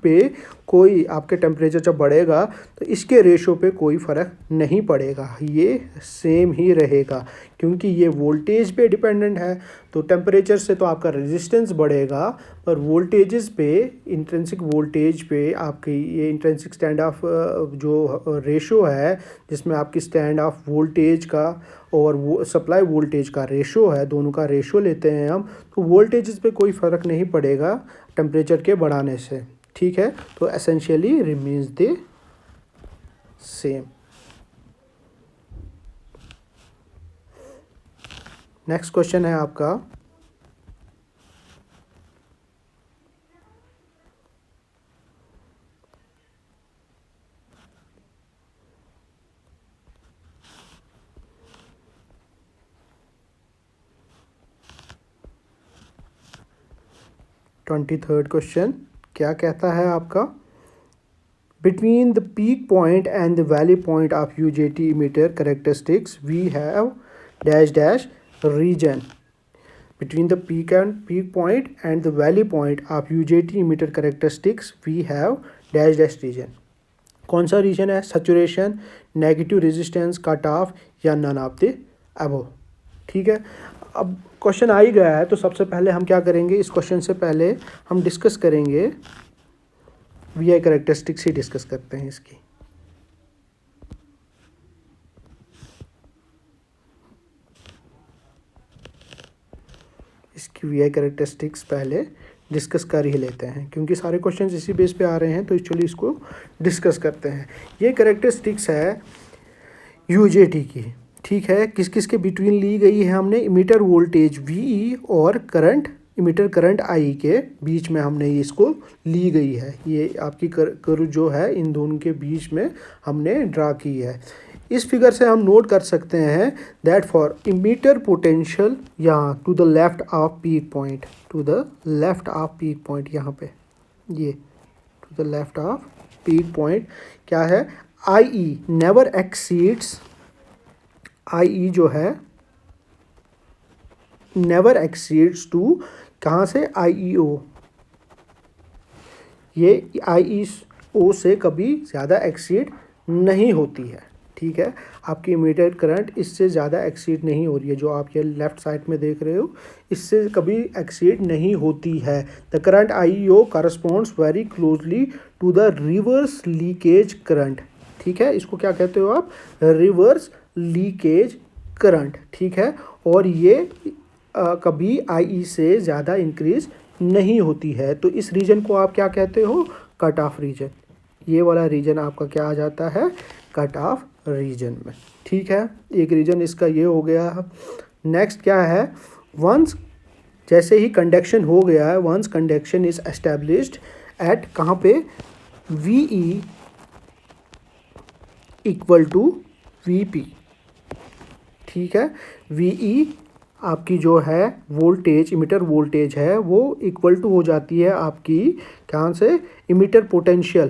पे कोई आपके टेम्परेचर जब बढ़ेगा तो इसके रेशो पे कोई फ़र्क नहीं पड़ेगा, ये सेम ही रहेगा, क्योंकि ये वोल्टेज पे डिपेंडेंट है। तो टेम्परेचर से तो आपका रेजिस्टेंस बढ़ेगा, पर वोल्टेजेस पे, इंट्रिंसिक वोल्टेज पे आपकी ये इंट्रिंसिक स्टैंड ऑफ जो रेशो है, जिसमें आपकी स्टैंड ऑफ वोल्टेज का और वो सप्लाई वोल्टेज का रेशो है, दोनों का रेशो लेते हैं हम, तो वोल्टेजेस पे कोई फ़र्क नहीं पड़ेगा टेम्परेचर के बढ़ाने से। ठीक है, तो essentially remains the same. Next question है आपका, ट्वेंटी थर्ड क्वेश्चन क्या कहता है आपका, between the peak point and the valley point of UJT emitter characteristics we have dash dash region. Between the peak point and the valley point of UJT emitter characteristics we have dash dash region. कौन सा region है, saturation, negative resistance, cut off, या none of the above. ठीक है, अब question आ ही गया है, तो सबसे पहले हम क्या करेंगे, इस क्वेश्चन से पहले हम डिस्कस करेंगे वी आई कैरेक्टरिस्टिक्स ही डिस्कस करते हैं इसकी। इसकी वी आई कैरेक्टरिस्टिक्स पहले डिस्कस कर ही लेते हैं, क्योंकि सारे क्वेश्चंस इसी बेस पे आ रहे हैं, तो एक्चुअली इसको डिस्कस करते हैं। ये कैरेक्टरिस्टिक्स है यूजेटी की। ठीक है, किस किस के बिटवीन ली गई है हमने, इमीटर वोल्टेज वी और करंट, इमीटर करंट आई के बीच में हमने इसको ली गई है। ये आपकी कर्व जो है इन दोनों के बीच में हमने ड्रा की है। इस फिगर से हम नोट कर सकते हैं दैट फॉर इमीटर पोटेंशियल यहाँ to the left of peak point, to the left of peak point, यहाँ पे ये to the left of peak point क्या है, आई ई नेवर एक्सीड्स, आई ई जो है नेवर एक्सीड्स टू, कहाँ से, आई ई ओ, ये आई ई ओ से कभी ज़्यादा एक्सीड नहीं होती है। ठीक है, आपकी इमीटर करंट इससे ज़्यादा एक्सीड नहीं हो रही है, जो आप ये लेफ़्ट साइड में देख रहे हो, इससे कभी एक्सीड नहीं होती है। The current I E O corresponds very closely to the reverse leakage current. ठीक है, इसको क्या कहते हो आप, रिवर्स लीकेज करंट। ठीक है, और ये कभी आई से ज़्यादा इंक्रीज नहीं होती है। तो इस रीजन को आप क्या कहते हो, कट ऑफ रीजन। ये वाला रीजन आपका क्या आ जाता है, कट ऑफ रीजन में। ठीक है, एक रीजन इसका ये हो गया। नेक्स्ट क्या है, वंस जैसे ही कंडक्शन हो गया है, once conduction is established at कहाँ पे, V E equal to V P. ठीक है, वी ई आपकी जो है वोल्टेज, इमीटर वोल्टेज है, वो इक्वल टू हो जाती है आपकी कहाँ से, इमीटर पोटेंशियल,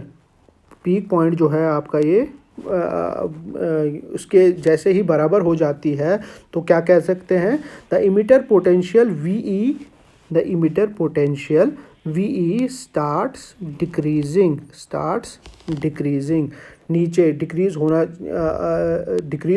पीक पॉइंट जो है आपका ये उसके जैसे ही बराबर हो जाती है, तो क्या कह सकते हैं, the emitter potential V E, the emitter potential V E starts decreasing, नीचे डिक्रीज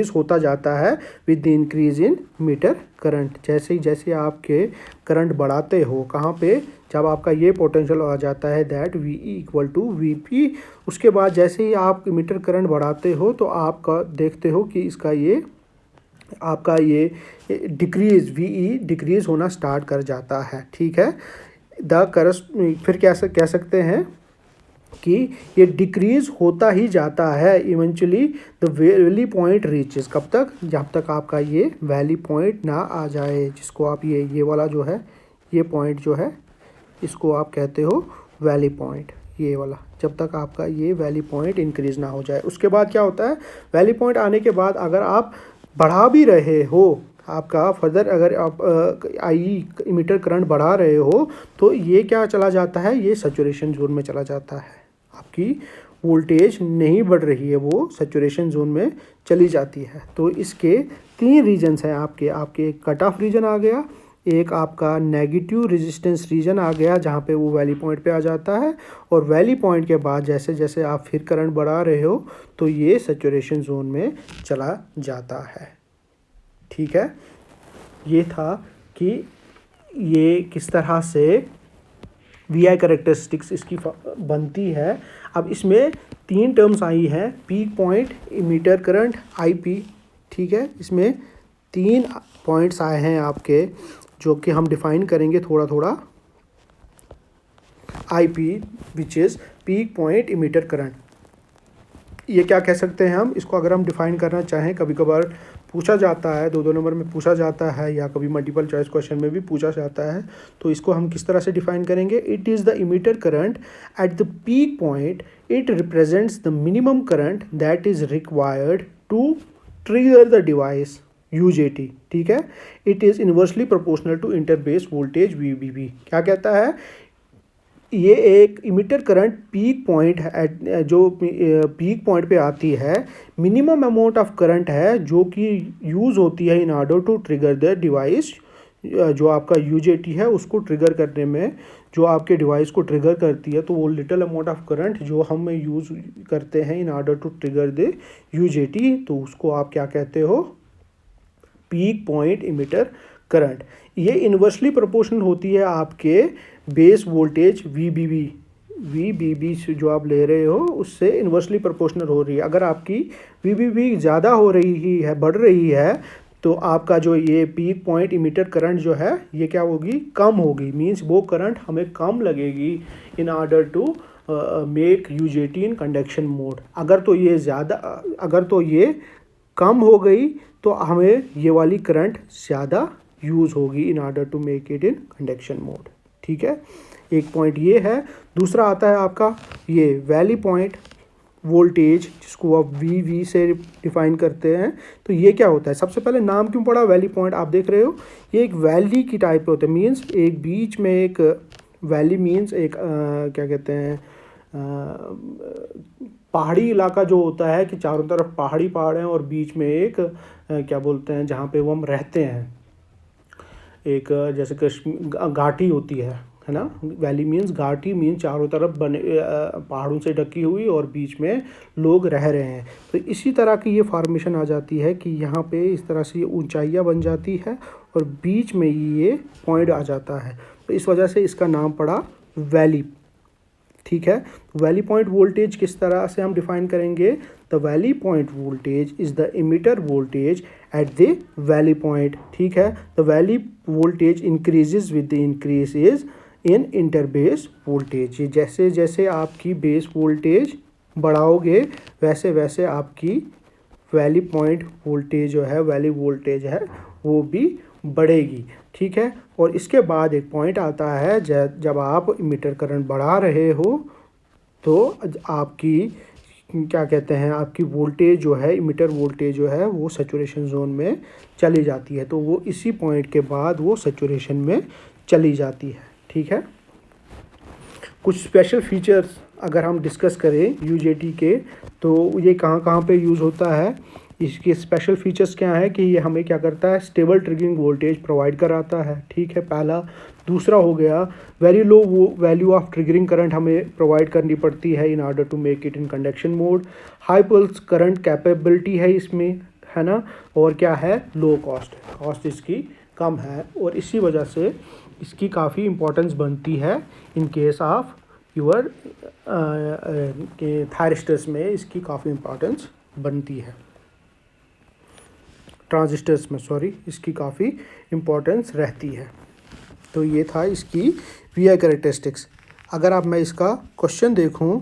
होता जाता है with the increase in meter current. जैसे आपके करंट बढ़ाते हो, कहाँ पे, जब आपका ये पोटेंशियल आ जाता है that V E equal to V P, उसके बाद जैसे ही आप मीटर करंट बढ़ाते हो तो आपका देखते हो कि इसका ये आपका ये डिक्रीज वी ई डिक्रीज होना स्टार्ट कर जाता है। ठीक है, फिर क्या कह सकते हैं कि ये डिक्रीज होता ही जाता है eventually the valley point reaches. कब तक? जब तक आपका ये वैली पॉइंट ना आ जाए, जिसको आप ये वाला जो है, ये पॉइंट जो है, इसको आप कहते हो वैली पॉइंट, ये वाला। जब तक आपका ये वैली पॉइंट इंक्रीज ना हो जाए। उसके बाद क्या होता है, वैली पॉइंट आने के बाद अगर आप बढ़ा भी रहे हो, आपका फर्दर अगर आप आई इमीटर करंट बढ़ा रहे हो, तो ये क्या चला जाता है, ये सैचुरेशन जोन में चला जाता है। आपकी वोल्टेज नहीं बढ़ रही है, वो सैचुरेशन जोन में चली जाती है। तो इसके 3 रीजन्स हैं आपके एक कट ऑफ रीजन आ गया, एक आपका नेगेटिव रेजिस्टेंस रीजन आ गया जहाँ पे वो वैली पॉइंट पे आ जाता है, और वैली पॉइंट के बाद जैसे जैसे आप फिर करंट बढ़ा रहे हो तो ये सैचुरेशन जोन में चला जाता है। ठीक है, ये था कि ये किस तरह से VI कैरेक्टरिस्टिक्स इसकी बनती है। अब इसमें 3 टर्म्स आई हैं, peak point, emitter current, IP। ठीक है, इसमें 3 पॉइंट्स आए हैं आपके, जो कि हम डिफाइन करेंगे थोड़ा थोड़ा। IP which is peak point emitter current, ये क्या कह सकते हैं हम इसको, अगर हम डिफाइन करना चाहें, कभी कभार पूछा जाता है, 2 नंबर में पूछा जाता है, या कभी मल्टीपल चॉइस क्वेश्चन में भी पूछा जाता है, तो इसको हम किस तरह से डिफाइन करेंगे। It is the emitter current at the peak point, it represents the minimum current that is required to trigger the device UJT। ठीक है, it is inversely proportional to interbase voltage VBB। क्या कहता है, ये एक emitter current peak point है, जो peak point पे आती है, मिनिमम अमाउंट ऑफ करंट है जो कि यूज़ होती है in order to trigger the device. जो आपका UJT है उसको ट्रिगर करने में, जो आपके डिवाइस को ट्रिगर करती है, तो वो लिटिल अमाउंट ऑफ करंट जो हम यूज़ करते हैं in order to trigger the UJT, तो उसको आप क्या कहते हो, पीक पॉइंट इमीटर करंट। ये इन्वर्सली प्रोपोर्शनल होती है आपके बेस वोल्टेज VBB से जो आप ले रहे हो उससे इन्वर्सली प्रोपोर्शनल हो रही है। अगर आपकी VBB ज़्यादा हो रही है, बढ़ रही है, तो आपका जो ये पीक पॉइंट इमीटर करंट जो है ये क्या होगी, कम होगी। मींस वो करंट हमें कम लगेगी in order to make UJT in conduction mode. अगर तो ये कम हो गई तो हमें ये वाली करंट ज़्यादा यूज़ होगी in order to make it in conduction mode. ठीक है, एक पॉइंट ये है। दूसरा आता है आपका ये वैली पॉइंट वोल्टेज, जिसको आप VV से डिफाइन करते हैं। तो ये क्या होता है, सबसे पहले नाम क्यों पड़ा वैली पॉइंट, आप देख रहे हो ये एक वैली की टाइप पे होता है। मीन्स एक बीच में एक वैली, मीन्स एक क्या कहते हैं, पहाड़ी इलाका जो होता है कि चारों तरफ पहाड़ हैं और बीच में एक क्या बोलते हैं, जहाँ पे वो हम रहते हैं, एक जैसे कश्मीर घाटी होती है ना। वैली मीन्स घाटी, मीन्स चारों तरफ बने पहाड़ों से ढकी हुई और बीच में लोग रह रहे हैं। तो इसी तरह की ये फॉर्मेशन आ जाती है कि यहाँ पे इस तरह से ये ऊंचाइयाँ बन जाती है और बीच में ये पॉइंट आ जाता है, तो इस वजह से इसका नाम पड़ा वैली। ठीक है, वैली पॉइंट वोल्टेज किस तरह से हम डिफाइन करेंगे, the valley point voltage is the emitter voltage at the valley point. ठीक है, the valley voltage increases with the increases in interbase voltage. जैसे जैसे आपकी बेस वोल्टेज बढ़ाओगे वैसे वैसे आपकी वैली पॉइंट वोल्टेज जो है, वैली वोल्टेज है, वो भी बढ़ेगी। ठीक है, और इसके बाद एक पॉइंट आता है जब आप इमीटर करंट बढ़ा रहे हो तो आपकी क्या कहते हैं, आपकी वोल्टेज जो है, इमीटर वोल्टेज जो है, वो सैचुरेशन जोन में चली जाती है। तो वो इसी पॉइंट के बाद वो सैचुरेशन में चली जाती है। ठीक है, कुछ स्पेशल फीचर्स अगर हम डिस्कस करें UJT के, तो ये कहाँ कहाँ पे यूज़ होता है, इसके स्पेशल फीचर्स क्या है कि ये हमें क्या करता है, स्टेबल ट्रिगरिंग वोल्टेज प्रोवाइड कराता है। ठीक है, पहला। दूसरा हो गया very low value of triggering current हमें प्रोवाइड करनी पड़ती है in order to make it in conduction mode. High pulse current capability है इसमें, है ना, और क्या है, लो कॉस्ट इसकी कम है, और इसी वजह से इसकी काफ़ी इम्पोर्टेंस बनती है in case of your thyristors में इसकी काफ़ी इम्पोर्टेंस बनती है, ट्रांजिस्टर्स में, सॉरी, इसकी काफ़ी इम्पोर्टेंस रहती है। तो ये था इसकी वी आई कैरेक्टरिस्टिक्स। अगर आप मैं इसका क्वेश्चन देखूं,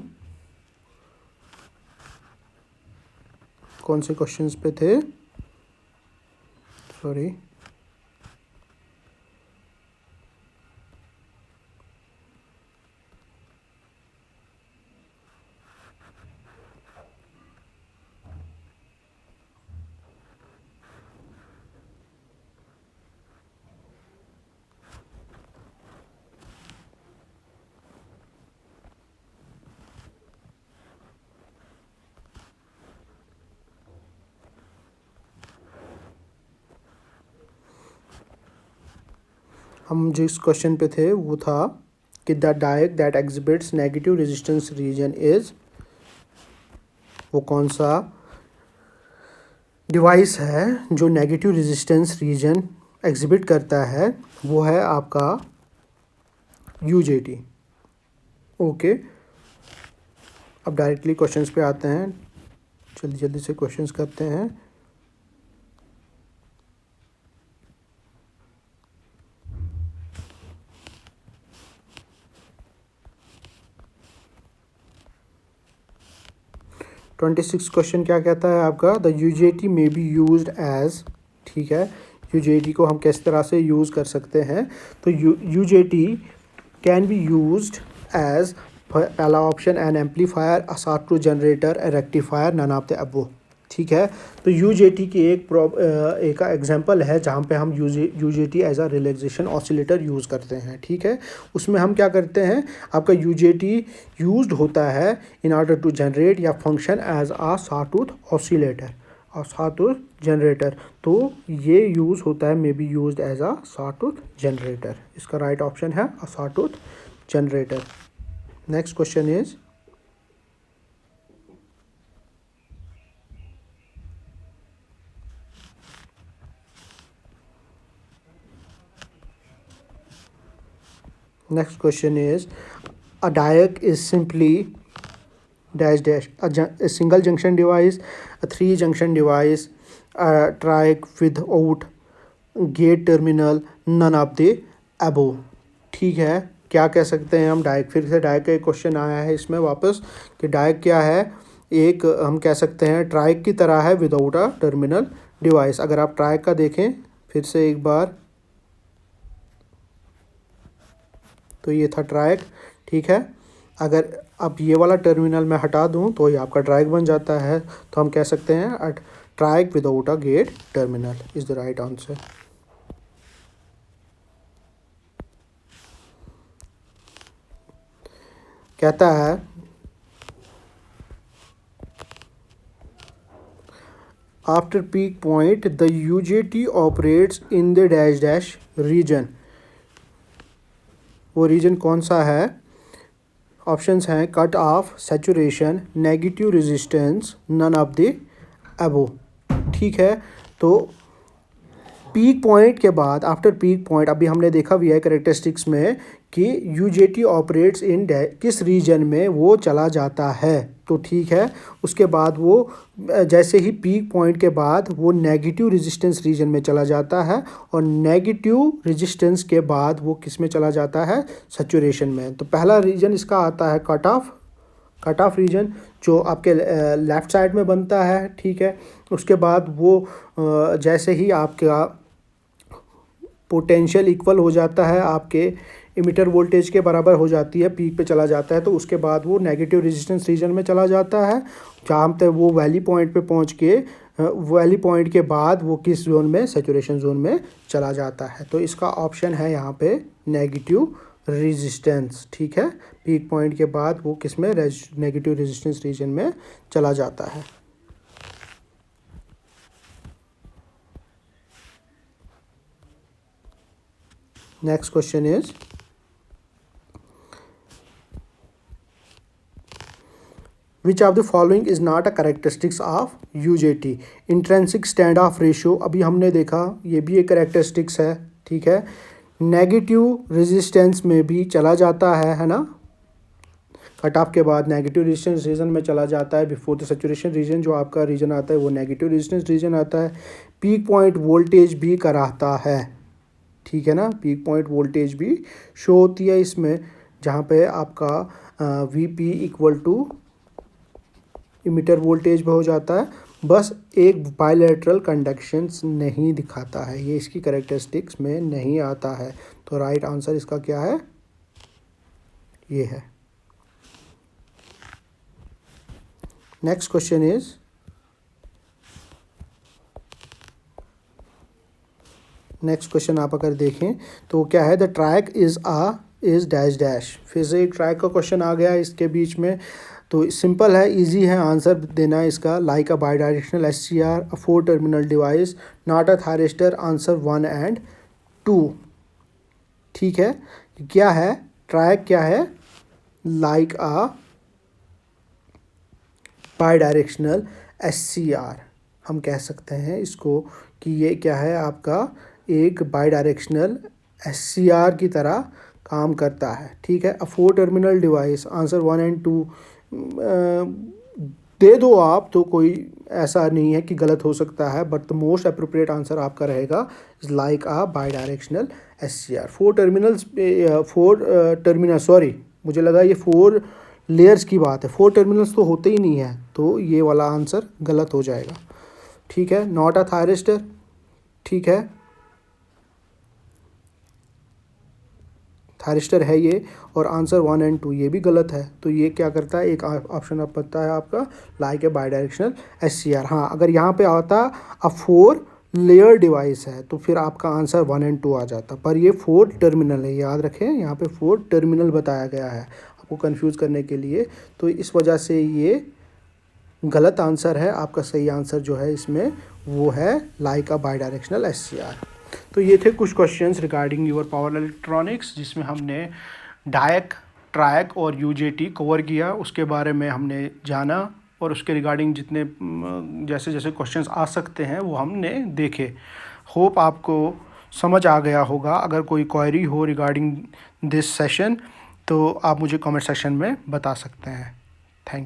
कौन से क्वेश्चंस पे थे, सॉरी, हम जिस क्वेश्चन पे थे वो था कि the डायक that exhibits negative resistance region is, वो कौन सा डिवाइस है जो नेगेटिव रेजिस्टेंस रीजन एग्जिबिट करता है, वो है आपका यूजेटी। ओके, अब डायरेक्टली क्वेश्चंस पे आते हैं, जल्दी जल्दी से क्वेश्चंस करते हैं। ट्वेंटी सिक्स क्वेश्चन क्या कहता है आपका, the UJT may be used as, ठीक है, यूजेटी को हम किस तरह से यूज़ कर सकते हैं, तो UJT can be used as, पहला option an amplifier, a sawtooth generator, a rectifier, none of the above, ठीक है। तो यूजेटी की एक एग्जांपल है जहाँ पे हम UJT as a relaxation oscillator use करते हैं, ठीक है। उसमें हम क्या करते हैं, आपका यूजेटी यूज्ड होता है इन ऑर्डर टू जनरेट या function as a sawtooth oscillator और सॉटूथ जनरेटर। तो ये यूज़ होता है, may be used as a sawtooth generator. इसका राइट ऑप्शन है a sawtooth generator. Next question is, next question is, a diac is simply dash dash a single junction device, a three junction device, a triac without gate terminal, none of the above, ठीक है। क्या कह सकते हैं हम डायक, फिर से डायक का एक क्वेश्चन आया है इसमें वापस कि डायक क्या है, एक हम कह सकते हैं ट्राइक की तरह है विदाउट अ टर्मिनल डिवाइस। अगर आप ट्राइक का देखें फिर से एक बार, तो ये था ट्राइक, ठीक है। अगर अब ये वाला टर्मिनल मैं हटा दूं तो ये आपका ट्राइक बन जाता है। तो हम कह सकते हैं triac without a gate terminal is the right answer. कहता है after peak point the UJT operates in the dash dash region, वो रीजन कौन सा है, ऑप्शंस हैं cut off, saturation, negative resistance, none of the above, ठीक है। तो पीक पॉइंट के बाद, आफ्टर पीक पॉइंट, अभी हमने देखा वी आई कैरेक्टरिस्टिक्स में कि यूजेटी ऑपरेट्स इन किस रीजन में वो चला जाता है, तो ठीक है। उसके बाद वो जैसे ही पीक पॉइंट के बाद वो नेगेटिव रेजिस्टेंस रीजन में चला जाता है, और नेगेटिव रेजिस्टेंस के बाद वो किस में चला जाता है, सैचुरेशन में। तो पहला रीजन इसका आता है कट ऑफ रीजन, जो आपके लेफ़्ट साइड में बनता है, ठीक है। उसके बाद वो जैसे ही आपका पोटेंशियल इक्वल हो जाता है, आपके इमिटर वोल्टेज के बराबर हो जाती है, पीक पे चला जाता है, तो उसके बाद वो नेगेटिव रेजिस्टेंस रीजन में चला जाता है, जहाँ तक वो वैली पॉइंट पे पहुँच के वैली पॉइंट के बाद वो किस जोन में, सैचुरेशन जोन में चला जाता है। तो इसका ऑप्शन है यहाँ पे नेगेटिव रेजिस्टेंस, ठीक है। पीक पॉइंट के बाद वो किस में, नेगेटिव रेजिस्टेंस रीजन में चला जाता है। Next question is, which of the following is not a characteristics of UJT, intrinsic stand of ratio, अभी हमने देखा ये भी एक कैरेक्टरिस्टिक्स है, ठीक है। नेगेटिव रेजिस्टेंस में भी चला जाता है ना, कट ऑफ के बाद नेगेटिव रेजिस्टेंस रीजन में चला जाता है, बिफोर द सैचुरेशन रीजन जो आपका रीजन आता है वो नेगेटिव रेजिस्टेंस रीजन आता है। पीक पॉइंट वोल्टेज भी कराता है, ठीक है ना। पीक पॉइंट वोल्टेज भी शो होती है इसमें, जहाँ पे आपका VP equal to emitter voltage पे हो जाता है। बस एक बायलैटरल कंडक्शंस नहीं दिखाता है, ये इसकी कैरेक्टरिस्टिक्स में नहीं आता है। तो राइट आंसर इसका क्या है, ये है। Next question is, next question आप अगर देखें तो क्या है, the track is dash dash. फिर से एक ट्रैक का क्वेश्चन आ गया इसके बीच में। तो सिंपल है, इजी है आंसर देना इसका। Like a by directional SCR, a 4 terminal device, not a thyristor. Answer 1 and 2। ठीक है, क्या है ट्रैक, क्या है, like a by directional SCR। हम कह सकते हैं इसको कि ये क्या है, आपका एक बाई डायरेक्शनल SCR की तरह काम करता है। ठीक है, अ 4 टर्मिनल डिवाइस। आंसर 1 and 2 दे दो आप, तो कोई ऐसा नहीं है कि गलत हो सकता है, but the most appropriate answer आपका रहेगा is like a by directional SCR। 4 terminal, sorry मुझे लगा ये 4 लेयर्स की बात है, 4 टर्मिनल्स तो होते ही नहीं है, तो ये वाला आंसर गलत हो जाएगा। ठीक है, नॉट अ थायरिस्टर। ठीक है, थायरिस्टर है ये, और आंसर 1 and 2 ये भी गलत है। तो ये क्या करता है, एक ऑप्शन अब पता है आपका, like a by directional SCR। हाँ, अगर यहाँ पे आता अब 4 लेयर डिवाइस है तो फिर आपका आंसर 1 and 2 आ जाता, पर ये 4 टर्मिनल है, याद रखें यहाँ पे 4 टर्मिनल बताया गया है आपको कंफ्यूज करने के लिए। तो इस वजह से ये गलत आंसर है। आपका सही आंसर जो है इसमें वो है like a by directional SCR। तो ये थे कुछ questions regarding your power electronics, जिसमें हमने डायक, ट्रैक और UJT कवर किया, उसके बारे में हमने जाना, और उसके रिगार्डिंग जितने जैसे जैसे क्वेश्चंस आ सकते हैं वो हमने देखे। होप आपको समझ आ गया होगा। अगर कोई क्वेरी हो रिगार्डिंग दिस सेशन तो आप मुझे कमेंट सेक्शन में बता सकते हैं। Thank you.